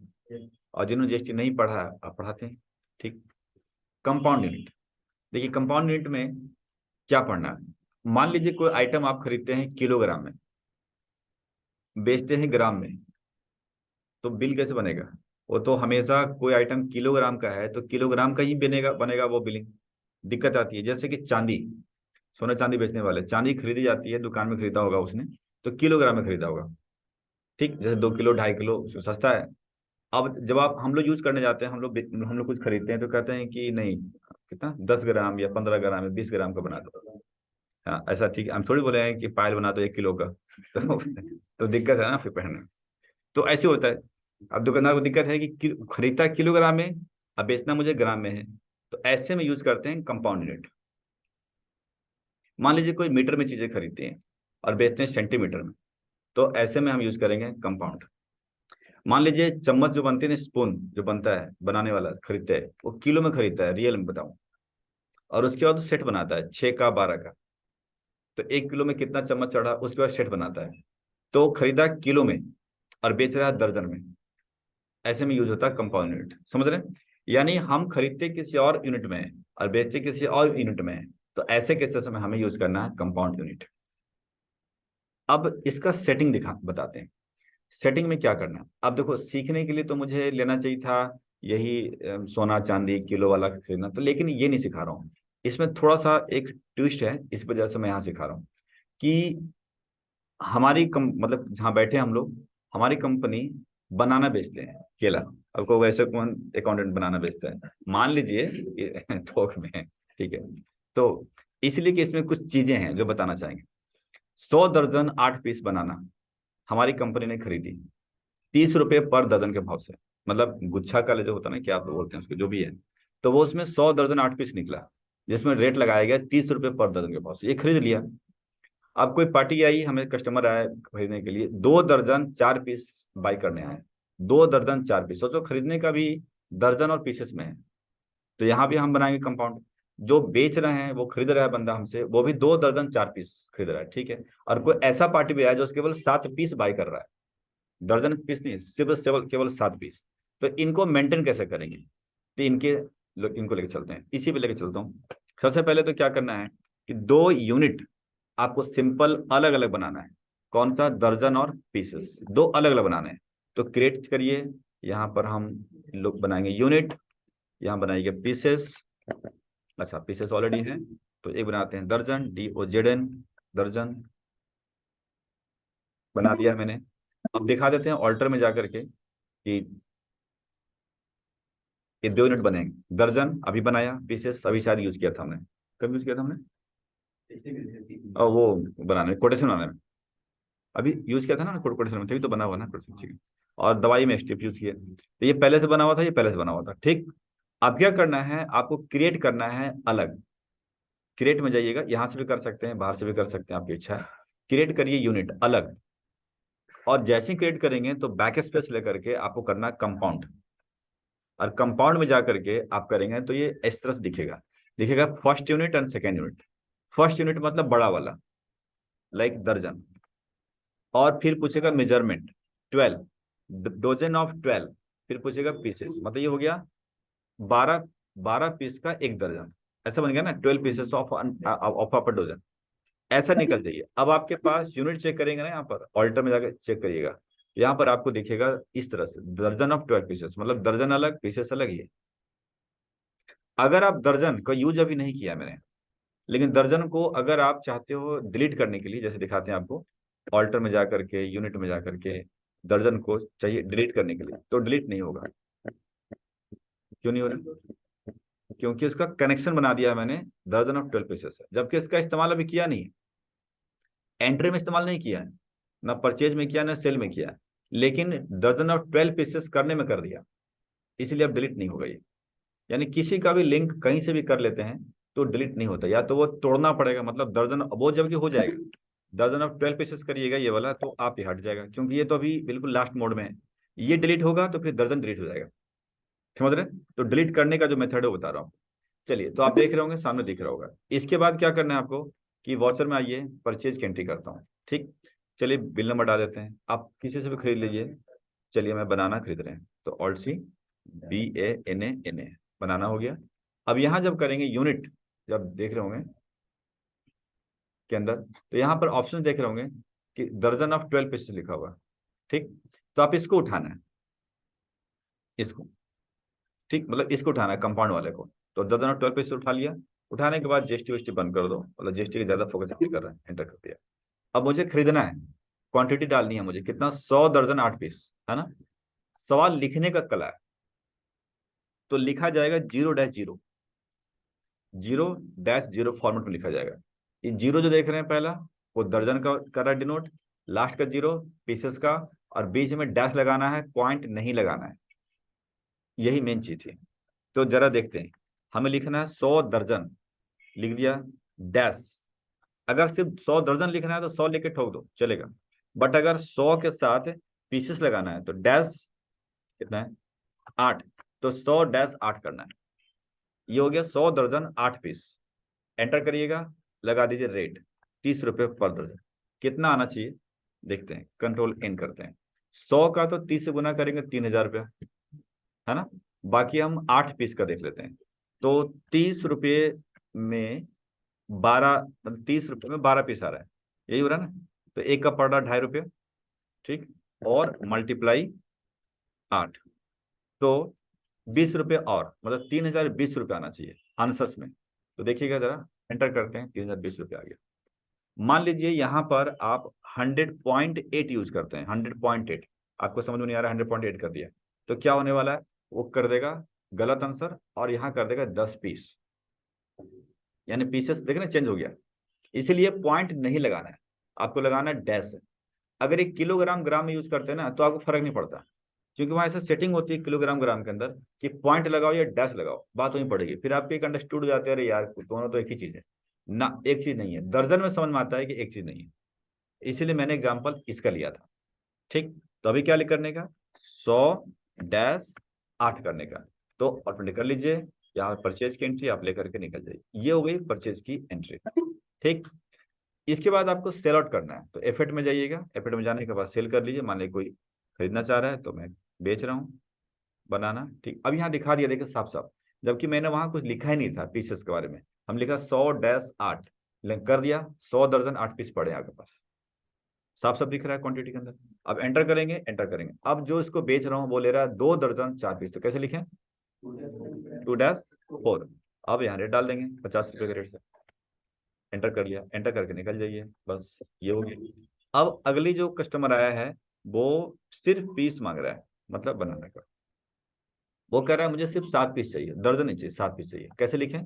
और जिन्होंने जीएसटी नहीं पढ़ा आप पढ़ाते हैं, ठीक। कंपाउंड यूनिट, देखिए कंपाउंड यूनिट में क्या पढ़ना है। मान लीजिए कोई आइटम आप खरीदते हैं किलोग्राम में, बेचते हैं ग्राम में, तो बिल कैसे बनेगा? वो तो हमेशा कोई आइटम किलोग्राम का है तो किलोग्राम का ही बनेगा बनेगा वो बिलिंग। दिक्कत आती है जैसे कि चांदी, सोना चांदी बेचने वाले, चांदी खरीदी जाती है, दुकान में खरीदा होगा उसने, तो किलोग्राम में खरीदा होगा, ठीक। जैसे 2 किलो 2.5 किलो उसमें सस्ता है। अब जब आप हम लोग यूज करने जाते हैं, हम लोग कुछ खरीदते हैं तो कहते हैं कि नहीं, कितना 10 ग्राम या 15 ग्राम या 20 ग्राम का बना दो। हाँ ऐसा ठीक है, हम थोड़ी बोले हैं कि पायल बना दो 1 किलो का तो दिक्कत है ना फिर पहनने में। तो ऐसे होता है। अब दुकानदार को दिक्कत है कि खरीदता किलोग्राम में, अब बेचना मुझे ग्राम में है, तो ऐसे में यूज करते हैं कंपाउंड यूनिट। मान लीजिए कोई मीटर में चीजें खरीदते हैं और बेचते हैं सेंटीमीटर में, तो ऐसे में हम यूज करेंगे कंपाउंड। मान लीजिए चम्मच जो बनते हैं ना, स्पून जो बनता है बनाने वाला खरीदता है, वो किलो में खरीदता है, रियल में बताऊं, और उसके बाद सेट बनाता है 6 का 12 का, तो 1 किलो में कितना चम्मच चढ़ा उसके बाद सेट बनाता है, तो खरीदा किलो में और बेच रहा है दर्जन में। ऐसे में यूज होता है कंपाउंड यूनिट, समझ रहे हैं? यानी हम खरीदते किसी और यूनिट में हैं और बेचते किसी और यूनिट में हैं, तो ऐसे केसेस में हमें यूज करना है कंपाउंड यूनिट। अब इसका सेटिंग दिखा बताते हैं। सेटिंग में क्या करना है, अब देखो सीखने के लिए तो मुझे लेना चाहिए था यही सोना चांदी किलो वाला खरीदना, तो लेकिन ये नहीं सिखा रहा हूँ। इसमें थोड़ा सा एक ट्विस्ट है, इस वजह से मैं यहाँ सिखा रहा हूँ कि मतलब जहाँ बैठे हैं हम लोग, हमारी कंपनी बनाना बेचते हैं, केला। अब को वैसे कौन अकाउंटेंट बनाना बेचता है, मान लीजिए थोक में, ठीक है। तो इसलिए कि इसमें कुछ चीजें हैं जो बताना चाहेंगे। 100 दर्जन 8 पीस बनाना हमारी कंपनी ने खरीदी 30 रुपए पर दर्जन के भाव से, मतलब गुच्छा का जो होता है ना, क्या आप बोलते हैं उसको, जो भी है, तो वो उसमें 100 दर्जन 8 पीस निकला, जिसमें रेट लगाया गया 30 रुपए पर दर्जन के भाव से, ये खरीद लिया। अब कोई पार्टी आई, हमें कस्टमर आया खरीदने के लिए, 2 दर्जन 4 पीस बाई करने आए, 2 दर्जन 4 पीस, सोचो खरीदने का भी दर्जन और पीसेस में है। तो यहाँ भी हम बनाएंगे कंपाउंड, जो बेच रहे हैं वो खरीद रहा है बंदा हमसे, वो भी 2 दर्जन 4 पीस खरीद रहा है, ठीक है। और कोई ऐसा पार्टी भी आया जो केवल 7 पीस बाई कर रहा है, दर्जन पीस नहीं, सिर्फ केवल केवल 7 पीस, तो इनको मेंटेन कैसे करेंगे? तो इनको लेके चलते हैं, इसी पे लेके चलता हूँ। सबसे पहले तो क्या करना है कि 2 यूनिट आपको सिंपल अलग अलग बनाना है। कौन सा? दर्जन और पीसेस, दो अलग अलग बनाने हैं। तो क्रिएट करिए, यहाँ पर हम लोग बनाएंगे यूनिट, यहाँ बनाएंगे पीसेस। अच्छा पीसेस ऑलरेडी है, तो एक बनाते हैं दर्जन, DOZN, दर्जन बना दिया मैंने। अब दिखा देते हैं ऑल्टर में जाकर के कि ये 2 यूनिट बनेंगे। दर्जन अभी बनाया, पीसेस अभी शायद यूज किया था हमने, कब यूज किया था हमने? और वो बनाने कोटेशन बनाने में अभी यूज किया था ना, कोटेशन में, तभी तो बना हुआ ना कोटेशन, ठीक है। और दवाई में स्टेप यूज किए, तो ये पहले से बना हुआ था, ये पहले से बना हुआ था, ठीक। अब क्या करना है, आपको क्रिएट करना है अलग। क्रिएट में जाइएगा, यहाँ से भी कर सकते हैं, बाहर से भी कर सकते हैं, आपकी इच्छा है। क्रिएट करिए यूनिट अलग, और जैसे ही क्रिएट करेंगे तो बैक स्पेस लेकर के आपको करना है कंपाउंड, और कंपाउंड में जाकर के आप करेंगे तो ये इस तरह से दिखेगा, दिखेगा first unit and second unit. First unit मतलब बड़ा वाला, लाइक दर्जन, और फिर पूछेगा मेजरमेंट 12, डोजन ऑफ 12, फिर पूछेगा पीसेस, मतलब ये हो गया 12, 12 पीस का एक दर्जन, ऐसा बन गया ना, 12 pieces of of a dozen, ऐसा निकल जाइए। अब आपके पास यूनिट चेक करेंगे ना, यहाँ पर ऑल्टर में जाकर चेक करिएगा, यहाँ पर आपको दिखेगा इस तरह से, दर्जन ऑफ 12 पीसेस, मतलब दर्जन अलग पीसेस अलग ही है। अगर आप दर्जन का यूज अभी नहीं किया मैंने, लेकिन दर्जन को अगर आप चाहते हो डिलीट करने के लिए, जैसे दिखाते हैं आपको, ऑल्टर में जाकर के यूनिट में जाकर के दर्जन को चाहिए डिलीट करने के लिए, तो डिलीट नहीं होगा। क्यों नहीं हो रहा? क्योंकि उसका कनेक्शन बना दिया है मैंने, दर्जन ऑफ 12 पीसेस है, जबकि इसका इस्तेमाल अभी किया नहीं है, एंट्री में इस्तेमाल नहीं किया है, ना परचेज में किया ना सेल में किया है, लेकिन दर्जन ऑफ 12 पीसेस करने में कर दिया, इसलिए अब डिलीट नहीं होगा ये। यानी किसी का भी लिंक कहीं से भी कर लेते हैं तो डिलीट नहीं होता, या तो वो तोड़ना पड़ेगा, मतलब दर्जन, वो जबकि हो जाएगा, दर्जन ऑफ 12 पीसेस करिएगा ये वाला, तो आप ही हट जाएगा, क्योंकि ये तो अभी बिल्कुल लास्ट मोड में है। ये डिलीट होगा तो फिर दर्जन डिलीट हो जाएगा, समझ रहे हैं? तो डिलीट करने का जो मेथड है वो बता रहा हूँ। चलिए, तो आप देख रहे होंगे, सामने दिख रहा होगा। इसके बाद क्या करना है आपको कि वाउचर में आइए, परचेज की एंट्री करता हूँ। ठीक, चलिए बिल नंबर डाल देते हैं, आप किसी से भी खरीद लीजिए। चलिए मैं बनाना खरीद रहे हैं, तो ऑल्ट सी, BANA बनाना हो गया। अब यहाँ जब करेंगे यूनिट, जब देख रहे होंगे के अंदर, तो यहाँ पर ऑप्शन देख रहे होंगे कि दर्जन ऑफ 12 पीसेस लिखा हुआ है। ठीक, तो आप इसको उठाना है, इसको, ठीक, मतलब इसको उठाना है कंपाउंड वाले को। तो दर्जन ऑफ 12 पीसेस उठा लिया। उठाने के बाद जीएसटी वेस्टी बंद कर दो, मतलब जीएसटी का ज्यादा फोकस नहीं कर रहा है, एंटर कर दिया। अब मुझे खरीदना है, क्वांटिटी डालनी है मुझे, कितना, 100 दर्जन 8 पीस, है ना। सवाल लिखने का कला है, तो लिखा जाएगा 0-0, 0-0 फॉर्मेट में लिखा जाएगा। ये जीरो जो देख रहे हैं पहला, वो दर्जन का कर रहा है डिनोट, लास्ट का जीरो पीसेस का, और बीच में डैश लगाना है, पॉइंट नहीं लगाना है, यही मेन चीज थी। तो जरा देखते हैं, हमें लिखना है 100 दर्जन, लिख दिया, डैश। अगर सिर्फ 100 दर्जन लिखना है तो 100 लेके ठोक दो, चलेगा। बट अगर 100 के साथ पीसेस लगाना है तो डैश कितना है, 8, तो 100-8 करना है। ये हो गया 100 दर्जन 8 पीस। एंटर करिएगा, लगा दीजिए रेट, 30 रुपये पर दर्जन। कितना आना चाहिए देखते हैं, कंट्रोल N करते हैं। 100 का तो 30 से गुना करेंगे 3,000 रुपया, है ना। बाकी हम 8 पीस का देख लेते हैं, तो 30 रुपये में 12, मतलब 30 रुपये में 12 पीस आ रहा है, यही हो रहा है ना। तो एक का पड़ रहा 2.5 रुपये, ठीक, और मल्टीप्लाई 8, तो 20 रुपये, और मतलब 3,020 रुपये आना चाहिए आंसर्स में। तो देखिएगा जरा, एंटर करते हैं, 3,020 रुपये आ गया। मान लीजिए यहाँ पर आप 100.8 यूज करते हैं, 100.8, आपको समझ में नहीं आ रहा, 100.8 कर दिया, तो क्या होने वाला है, वो कर देगा गलत आंसर, और यहाँ कर देगा 10 पीस, यानी पीसेस देखना चेंज हो गया। इसीलिए पॉइंट नहीं लगाना है, आपको लगाना है डैश। अगर एक किलोग्राम ग्राम में यूज करते हैं ना, तो आपको फर्क नहीं पड़ता, क्योंकि वहां ऐसा सेटिंग होती है किलोग्राम ग्राम के अंदर कि पॉइंट लगाओ या डैश लगाओ, बात वहीं पड़ेगी। फिर आपके एक अंडरस्टूड हो जाते हैं, अरे यार दोनों तो एक ही चीज है ना, एक चीज नहीं है। दर्जन में समझ में आता है कि एक चीज नहीं है, इसीलिए मैंने एग्जाम्पल इसका लिया था। ठीक, तो अभी क्या करने का, 100-8 करने का, तो ऑटोमेटिक कर लीजिए। यहाँ परचेज की एंट्री आप लेकर के निकल जाइए, ये हो गई परचेज की एंट्री। ठीक, इसके बाद आपको सेल आउट करना है, तो एफेट में जाइएगा, एफेट में जाने के बाद सेल कर लीजिए। मान लीजिए कोई खरीदना चाह रहा है, तो मैं बेच रहा हूँ बनाना, ठीक। अब यहाँ दिखा दिया, देखिए साफ साफ, जबकि मैंने वहां कुछ लिखा ही नहीं था पीसेस के बारे में। हम लिखा 100-8, कर दिया, 100 दर्जन 8 पीस पड़े आपके पास, साफ साफ दिख रहा है क्वांटिटी के अंदर। अब एंटर करेंगे, एंटर करेंगे, अब जो इसको बेच रहा हूँ वो ले रहा है 2 दर्जन 4 पीस, तो कैसे लिखें, 2-4। अब यहाँ रेट डाल देंगे 50 रुपये के रेट से, एंटर कर लिया, एंटर करके निकल जाइए, बस ये हो गया। अब अगली जो कस्टमर आया है, वो सिर्फ पीस मांग रहा है, मतलब बनाने का। वो कह रहा है मुझे सिर्फ 7 पीस चाहिए, दर्जन नहीं चाहिए, 7 पीस चाहिए, कैसे लिखें,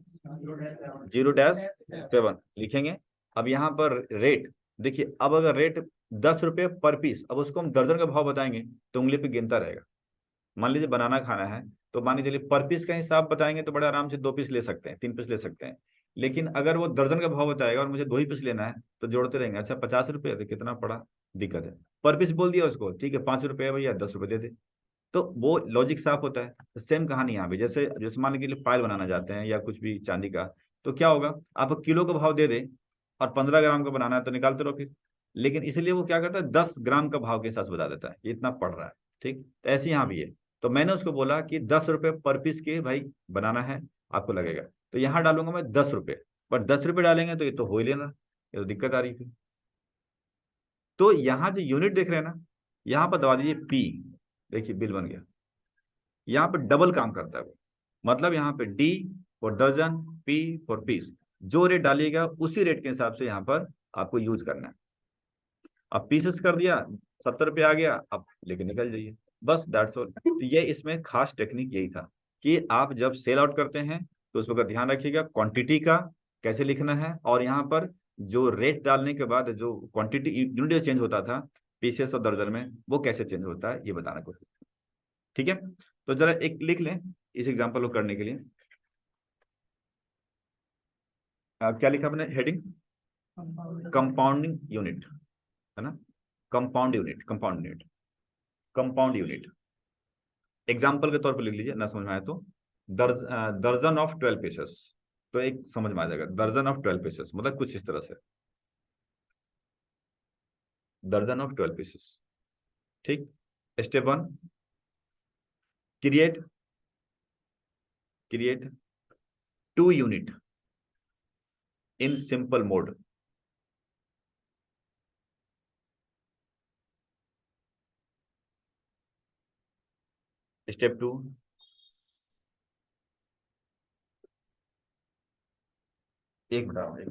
0-7 लिखेंगे। अब यहाँ पर रेट देखिए, अब अगर रेट 10 रुपये पर पीस, अब उसको हम दर्जन का भाव बताएंगे तो उंगली पे गिनता रहेगा। मान लीजिए बनाना खाना है, तो मान लीजिए पर पीस का हिसाब बताएंगे तो बड़े आराम से 2 पीस ले सकते हैं, 3 पीस ले सकते हैं। लेकिन अगर वो दर्जन का भाव बताएगा और मुझे 2 ही पीस लेना है, तो जोड़ते रहेंगे, अच्छा 50 रुपये, तो कितना पड़ा, दिक्कत है। पर पीस बोल दिया उसको, ठीक है 5 रुपये भैया, 10 रुपये दे दे, तो वो लॉजिक साफ होता है। तो सेम कहानी यहाँ भी, जैसे जैसे मान लीजिए पायल बनाना चाहते हैं या कुछ भी चांदी का, तो क्या होगा, आप किलो का भाव दे दे, और 15 ग्राम का बनाना है तो निकालते रहो फिर। लेकिन इसलिए वो क्या करता है, 10 ग्राम का भाव के हिसाब से बता देता है, ये इतना पड़ रहा है। ठीक, तो ऐसे यहाँ भी है। तो मैंने उसको बोला कि 10 रुपये पर पीस के भाई बनाना है, आपको लगेगा, तो यहाँ डालूंगा मैं 10 रुपये। पर 10 रुपये डालेंगे तो ये तो हो ही लेना, ये तो दिक्कत आ रही थी। तो यहाँ जो यूनिट देख रहे हैं ना, यहाँ पर दबा दीजिए P, देखिए बिल बन गया। यहाँ पे डबल काम करता है वो, मतलब यहाँ पे D फॉर दर्जन, P फॉर पीस, जो रेट डालिएगा उसी रेट के हिसाब से यहाँ पर आपको यूज करना है। अब पीसेस कर दिया, 70 रुपये आ गया, अब लेके निकल जाइए, बस दैट्स ऑल। तो ये इसमें खास टेक्निक यही था कि आप जब सेल आउट करते हैं तो उसका ध्यान रखिएगा, क्वांटिटी का कैसे लिखना है, और यहाँ पर जो रेट डालने के बाद जो क्वांटिटी यूनिट चेंज होता था पीसेस और दर्जन में, वो कैसे चेंज होता है ये बताना कोशिश। ठीक है, तो जरा एक लिख लें इस एग्जांपल को करने के लिए। क्या लिखा मैंने हेडिंग, कंपाउंडिंग यूनिट, है ना, compound unit, compound unit, compound unit. Example के तौर पर लिख लीजिए, ना समझ में आए तो दर्जन ऑफ 12 पीसेस, तो एक समझ में आ जाएगा। दर्जन ऑफ 12 पीसेस मतलब कुछ इस तरह से, दर्जन ऑफ 12 पीसेस। ठीक। Step 1, create create 2 unit in simple mode. Step 2, एक बताओ एक।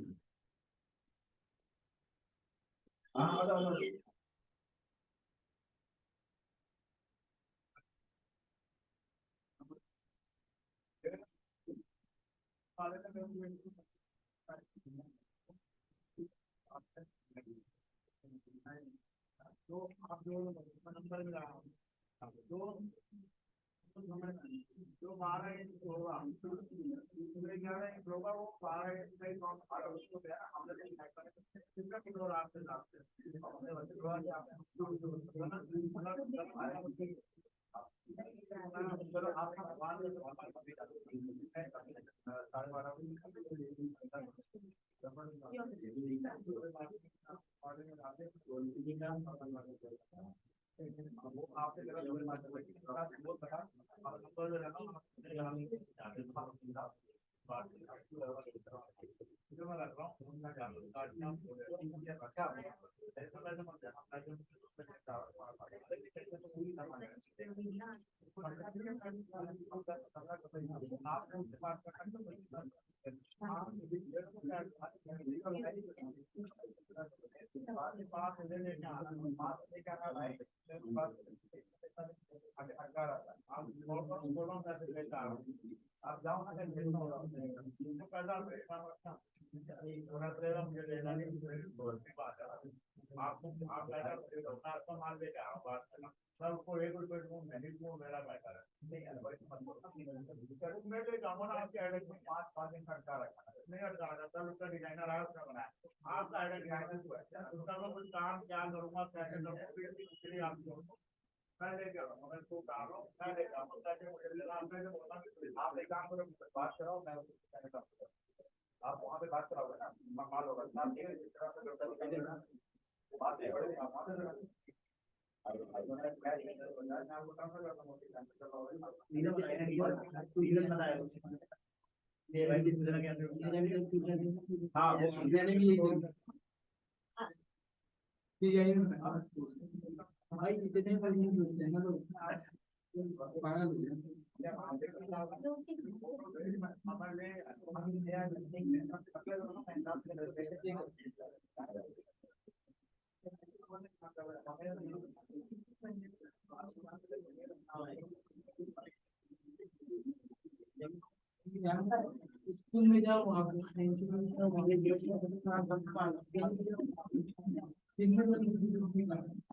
स्कूल में जाओ वहाँ पे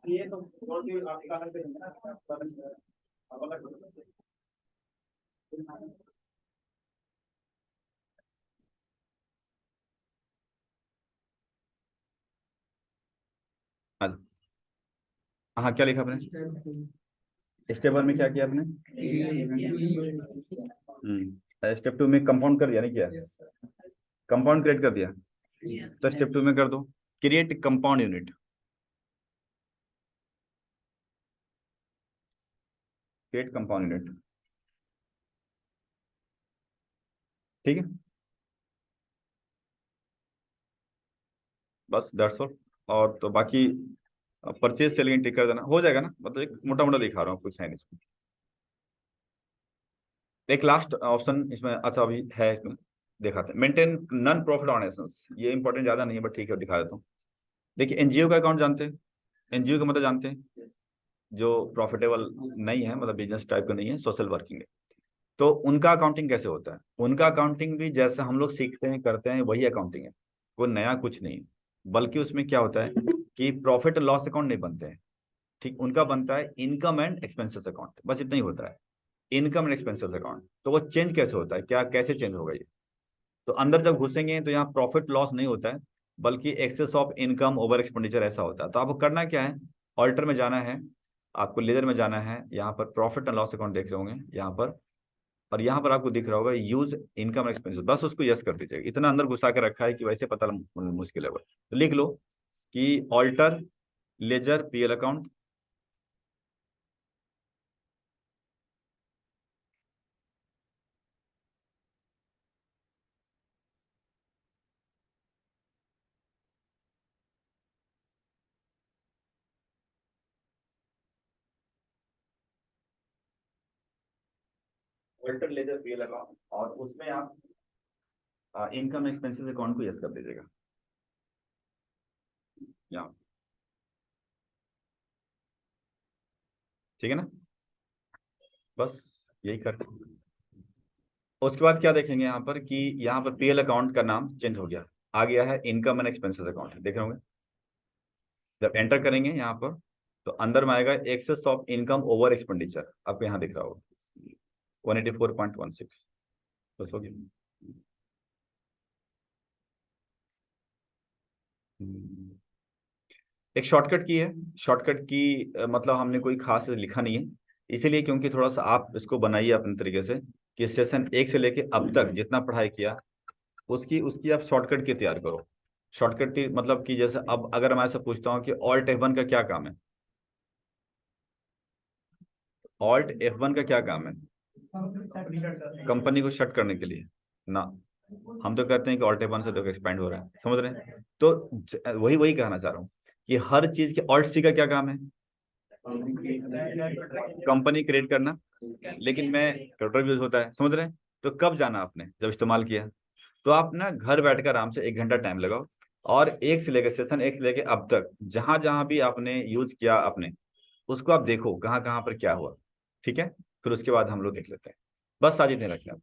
ये तो बहुत ही आपका
हाँ, क्या लिखा आपने? स्टेप 1 में क्या किया आपने? स्टेप 2 में कंपाउंड कर दिया, नहीं किया? कंपाउंड क्रिएट कर दिया, तो स्टेप 2 में कर दो, create compound unit. Create compound unit. ठीक है, बस दैट्स ऑल। और तो बाकी परचेज सेलिंग एंट्री कर देना, हो जाएगा ना, मतलब एक मोटा मोटा दिखा रहा हूँ, कुछ है नहीं इसमें। एक लास्ट ऑप्शन इसमें, अच्छा अभी है इसमें, दिखाते हैं। मेंटेन नॉन प्रॉफिट ऑर्गेनाइजेशंस, ये इंपॉर्टेंट ज्यादा नहीं है, बट ठीक है दिखा देता हूँ। देखिए एनजीओ का अकाउंट जानते हैं? एनजीओ का मतलब जानते हैं, जो प्रॉफिटेबल नहीं है, मतलब बिजनेस टाइप का नहीं है, सोशल वर्किंग है। तो उनका अकाउंटिंग कैसे होता है? उनका अकाउंटिंग भी जैसे हम लोग सीखते हैं करते हैं वही अकाउंटिंग है, वो नया कुछ नहीं है। बल्कि उसमें क्या होता है कि प्रॉफिट लॉस अकाउंट नहीं बनते हैं, ठीक, उनका बनता है इनकम एंड एक्सपेंसेस अकाउंट, बस इतना ही होता है, इनकम एंड एक्सपेंसेस अकाउंट। तो वो चेंज कैसे होता है, क्या कैसे चेंज होगा ये? तो अंदर जब घुसेंगे तो यहाँ प्रॉफिट लॉस नहीं होता है, बल्कि excess of income over expenditure ऐसा होता है। तो आपको करना क्या है, ऑडिटर में जाना है, आपको लेजर में जाना है, यहाँ पर प्रॉफिट एंड लॉस अकाउंट देख रहे होंगे यहाँ पर, और यहाँ पर आपको दिख रहा होगा यूज इनकम एक्सपेंसेस, बस उसको यस कर दीजिएगा। इतना अंदर घुसा के रखा है कि वैसे पता मुश्किल है वो। तो लिख लो कि alter ledger PL account, alter ledger PL account, और उसमें आप इनकम एक्सपेंसेस अकाउंट को यस कर दीजिएगा यहाँ। ठीक है ना, बस यही कर। उसके बाद क्या देखेंगे यहाँ पर कि यहाँ पर पीएल अकाउंट का नाम चेंज हो गया, आ गया है इनकम एंड एक्सपेंसेस अकाउंट, देख रहे होंगे। जब एंटर करेंगे यहाँ पर तो अंदर में आएगा excess of income over expenditure, आपको यहाँ दिख रहा होगा 184.16, बस हो गया। एक शॉर्टकट की है, शॉर्टकट की मतलब हमने कोई खास लिखा नहीं है, इसीलिए क्योंकि थोड़ा सा आप इसको बनाइए अपने तरीके से कि सेशन 1 से लेके अब तक जितना पढ़ाई किया उसकी उसकी आप शॉर्टकट की तैयार करो। शॉर्टकट की मतलब कि जैसे अब अगर मैं ऐसा पूछता हूँ कि ऑल्ट F1 का क्या काम है, ऑल्ट F1 का क्या काम है, कंपनी को शट करने के लिए ना। हम तो कहते हैं कि ऑल्ट F1 से देखो एक्सपेंड हो रहा है, समझ रहे हैं। तो वही वही कहना चाह रहा हूँ कि हर चीज के ऑल्ट सी का क्या काम है, कंपनी क्रिएट करना, लेकिन मैं कंट्रोल यूज होता है, समझ रहे हैं। तो कब जाना आपने, जब इस्तेमाल किया। तो आप ना घर बैठकर आराम से 1 घंटा टाइम लगाओ, और एक से लेकर सेशन 1 से लेकर अब तक जहां जहां भी आपने यूज किया आपने, उसको आप देखो कहाँ कहाँ पर क्या हुआ। ठीक है, फिर उसके बाद हम लोग देख लेते हैं। बस आज इतने रखें आप।